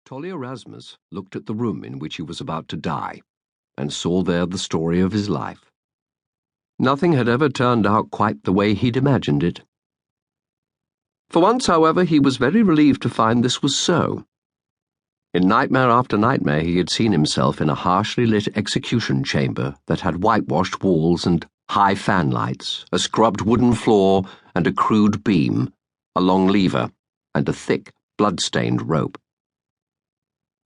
Tollie Erasmus looked at the room in which he was about to die, and saw there the story of his life. Nothing had ever turned out quite the way he'd imagined it. For once, however, he was very relieved to find this was so. In nightmare after nightmare he had seen himself in a harshly lit execution chamber that had whitewashed walls and high fanlights, a scrubbed wooden floor and a crude beam, a long lever, and a thick, blood-stained rope.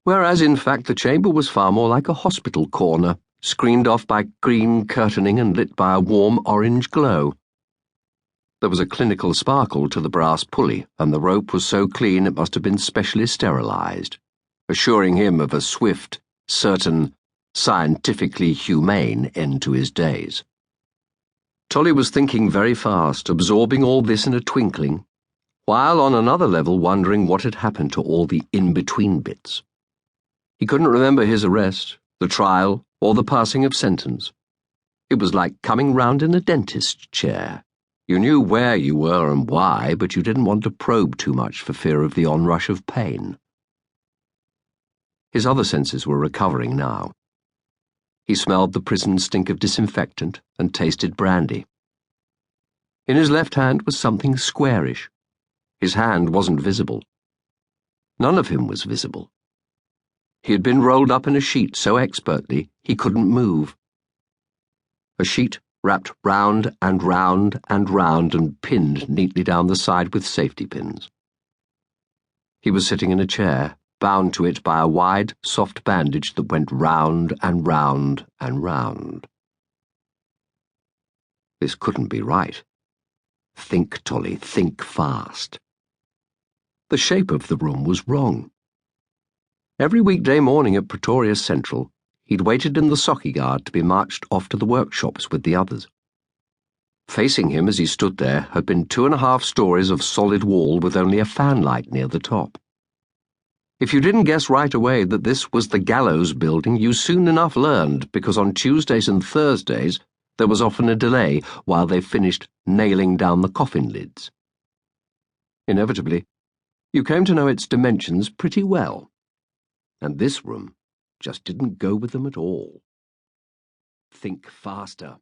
Whereas, in fact, the chamber was far more like a hospital corner, screened off by green curtaining and lit by a warm orange glow. There was a clinical sparkle to the brass pulley, and the rope was so clean it must have been specially sterilized, assuring him of a swift, certain, scientifically humane end to his days. Tollie was thinking very fast, absorbing all this in a twinkling, while on another level wondering what had happened to all the in-between bits. He couldn't remember his arrest, the trial, or the passing of sentence. It was like coming round in a dentist's chair. You knew where you were and why, but you didn't want to probe too much for fear of the onrush of pain. His other senses were recovering now. He smelled the prison stink of disinfectant and tasted brandy. In his left hand was something squarish. His hand wasn't visible. None of him was visible. He had been rolled up in a sheet so expertly he couldn't move. A sheet wrapped round and round and round and pinned neatly down the side with safety pins. He was sitting in a chair, bound to it by a wide, soft bandage that went round and round and round. This couldn't be right. Think, Tollie, think fast. The shape of the room was wrong. Every weekday morning at Pretoria Central, he'd waited in the soccer yard to be marched off to the workshops with the others. Facing him as he stood there had been 2.5 stories of solid wall with only a fanlight near the top. If you didn't guess right away that this was the gallows building, you soon enough learned, because on Tuesdays and Thursdays there was often a delay while they finished nailing down the coffin lids. Inevitably, you came to know its dimensions pretty well. And this room just didn't go with them at all. Think faster.